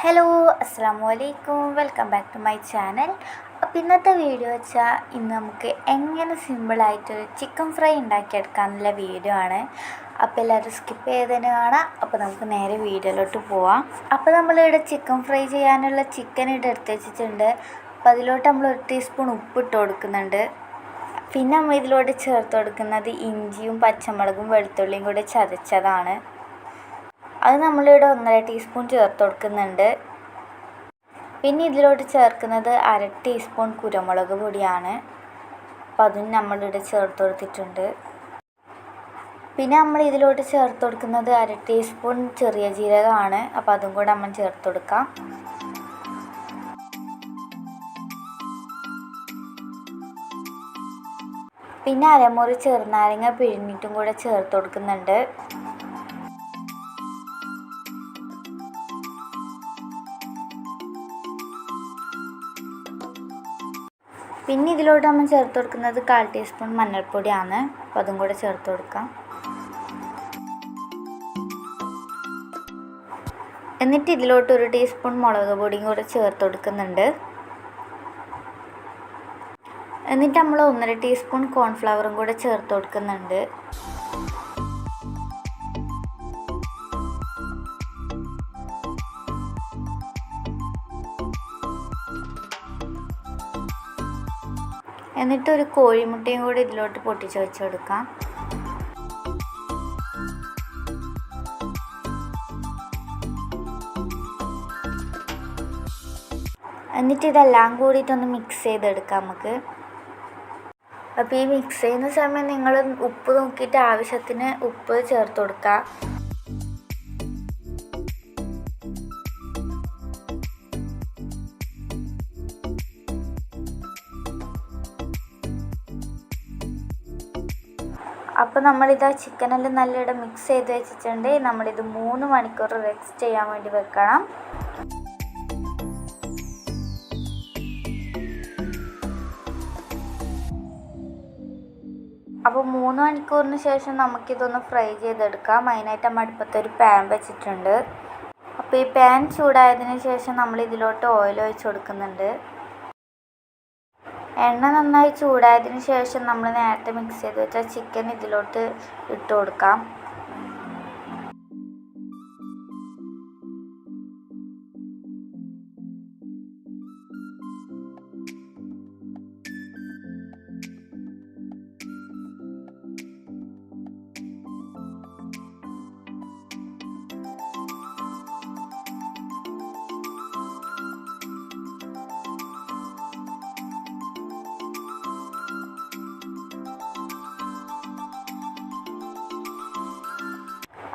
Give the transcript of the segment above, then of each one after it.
Hello അസ്സാമലൈക്കും, welcome back to my channel. അപ്പോൾ ഇന്നത്തെ വീഡിയോ വെച്ചാൽ ഇന്ന് നമുക്ക് എങ്ങനെ സിമ്പിളായിട്ടൊരു ചിക്കൻ ഫ്രൈ ഉണ്ടാക്കിയെടുക്കാമെന്നുള്ള വീഡിയോ ആണ്. അപ്പോൾ എല്ലാവരും സ്കിപ്പ് ചെയ്തതിന് കാണാം. അപ്പോൾ നമുക്ക് നേരെ വീഡിയോയിലോട്ട് പോവാം. അപ്പോൾ നമ്മളിവിടെ ചിക്കൻ ഫ്രൈ ചെയ്യാനുള്ള ചിക്കൻ ഇവിടെ എടുത്ത് വെച്ചിട്ടുണ്ട്. അപ്പോൾ അതിലോട്ട് നമ്മൾ 1 ടീസ്പൂൺ ഉപ്പിട്ട് കൊടുക്കുന്നുണ്ട്. പിന്നെ നമ്മൾ ഇതിലോട്ട് ചേർത്ത് കൊടുക്കുന്നത് ഇഞ്ചിയും പച്ചമുളകും വെളുത്തുള്ളിയും കൂടി ചതച്ചതാണ്. അത് നമ്മളിവിടെ 1.5 ടീസ്പൂൺ ചേർത്ത് കൊടുക്കുന്നുണ്ട്. പിന്നെ ഇതിലോട്ട് ചേർക്കുന്നത് 1/2 ടീസ്പൂൺ കുരുമുളക് പൊടിയാണ്. അപ്പം അതും നമ്മളിവിടെ ചേർത്ത് കൊടുത്തിട്ടുണ്ട്. പിന്നെ നമ്മൾ ഇതിലോട്ട് ചേർത്ത് കൊടുക്കുന്നത് 1/2 ടീസ്പൂൺ ചെറിയ ജീരകമാണ്. അപ്പം അതും കൂടെ നമ്മൾ ചേർത്ത് കൊടുക്കാം. പിന്നെ അരമുറി ചെറുനാരങ്ങ പിഴിഞ്ഞിട്ടും കൂടെ ചേർത്ത് കൊടുക്കുന്നുണ്ട്. പിന്നെ ഇതിലോട്ട് നമ്മൾ ചേർത്ത് കൊടുക്കുന്നത് 1/4 ടീസ്പൂൺ മഞ്ഞൾപ്പൊടിയാണ്. അപ്പോൾ അതും കൂടെ ചേർത്ത് കൊടുക്കാം. എന്നിട്ട് ഇതിലോട്ട് 1 ടീസ്പൂൺ മുളക് പൊടിയും കൂടെ ചേർത്ത് കൊടുക്കുന്നുണ്ട്. എന്നിട്ട് നമ്മൾ 1.5 ടീസ്പൂൺ കോൺഫ്ലവറും കൂടെ ചേർത്ത് കൊടുക്കുന്നുണ്ട്. എന്നിട്ട് ഒരു കോഴിമുട്ടയും കൂടി ഇതിലോട്ട് പൊട്ടിച്ച് വെച്ച് കൊടുക്കാം. എന്നിട്ട് ഇതെല്ലാം കൂടിയിട്ടൊന്ന് മിക്സ് ചെയ്തെടുക്കാം നമുക്ക്. അപ്പോൾ ഈ മിക്സ് ചെയ്യുന്ന സമയം നിങ്ങൾ ഉപ്പ് നോക്കിയിട്ട് ആവശ്യത്തിന് ഉപ്പ് ചേർത്ത് കൊടുക്കുക. അപ്പോൾ നമ്മളിത് ചിക്കനെല്ലാം നല്ലോണം മിക്സ് ചെയ്ത് വെച്ചിട്ടുണ്ട്. നമ്മളിത് 3 മണിക്കൂർ റെസ്റ്റ് ചെയ്യാൻ വേണ്ടി വെക്കണം. അപ്പോൾ 3 മണിക്കൂറിന് ശേഷം നമുക്കിതൊന്ന് ഫ്രൈ ചെയ്തെടുക്കാം. അതിനായിട്ട് നമ്മൾ അടുപ്പത്തൊരു പാൻ വെച്ചിട്ടുണ്ട്. അപ്പോൾ ഈ പാൻ ചൂടായതിന് ശേഷം നമ്മൾ ഇതിലോട്ട് ഓയിൽ ഒഴിച്ച് കൊടുക്കുന്നുണ്ട്. എണ്ണ നന്നായി ചൂടായതിന് ശേഷം നമ്മൾ നേരത്തെ മിക്സ് ചെയ്ത് വെച്ച ചിക്കൻ ഇതിലോട്ട് ഇട്ട് കൊടുക്കാം.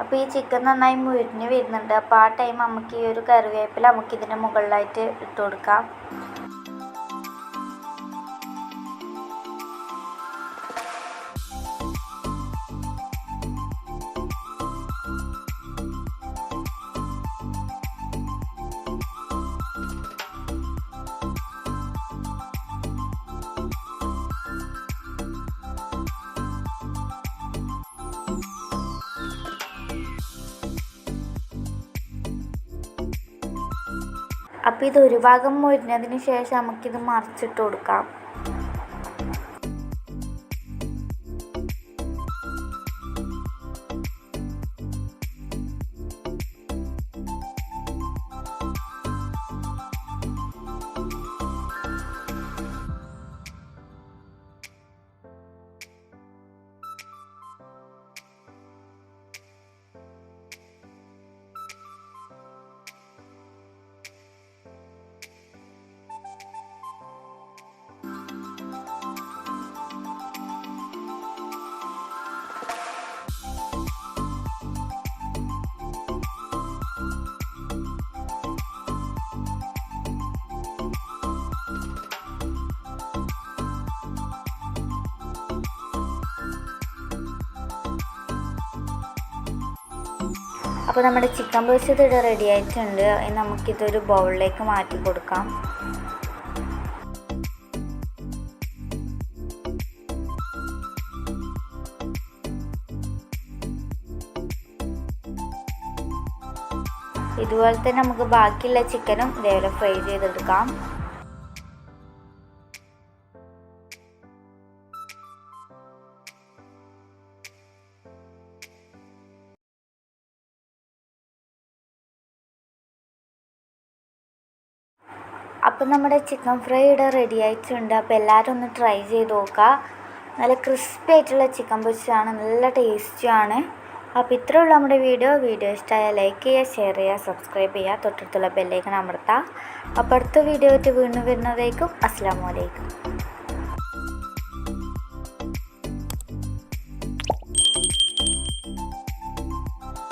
അപ്പോൾ ഈ ചിക്കൻ നന്നായി മുരിഞ്ഞ് വരുന്നുണ്ട്. അപ്പോൾ ആ ടൈം നമുക്ക് ഈ ഒരു കറിവേപ്പില നമുക്കിതിൻ്റെ മുകളിലായിട്ട് ഇട്ട് കൊടുക്കാം. അപ്പോൾ ഇത് ഒരു ഭാഗം മുരിഞ്ഞതിന് ശേഷം നമുക്കിത് മറിച്ചിട്ട് കൊടുക്കാം. അപ്പോൾ നമ്മുടെ ചിക്കൻ പൊരിച്ചത് ഇവിടെ റെഡി ആയിട്ടുണ്ട്. നമുക്കിതൊരു ബൗളിലേക്ക് മാറ്റി കൊടുക്കാം. ഇതുപോലെ തന്നെ നമുക്ക് ബാക്കിയുള്ള ചിക്കനും ഇതേപോലെ ഫ്രൈ ചെയ്തെടുക്കാം. അപ്പം നമ്മുടെ ചിക്കൻ ഫ്രൈ ഇവിടെ റെഡി ആയിട്ടുണ്ട്. അപ്പോൾ എല്ലാവരും ഒന്ന് ട്രൈ ചെയ്ത് നോക്കുക. നല്ല ക്രിസ്പി ആയിട്ടുള്ള ചിക്കൻ പൊരിച്ചതാണ്, നല്ല ടേസ്റ്റിയാണ്. അപ്പോൾ ഇത്രയേ ഉള്ളൂ നമ്മുടെ വീഡിയോ ഇഷ്ടമായാൽ ലൈക്ക് ചെയ്യുക, ഷെയർ ചെയ്യുക, സബ്സ്ക്രൈബ് ചെയ്യുക, തൊട്ടടുത്തുള്ള ബെല്ലൈക്കൺ അമർത്തുക. അപ്പോൾ അടുത്ത വീഡിയോ ആയിട്ട് വീണ്ടും വരുന്നതായിരിക്കും. അസ്സലാമു അലൈക്കും.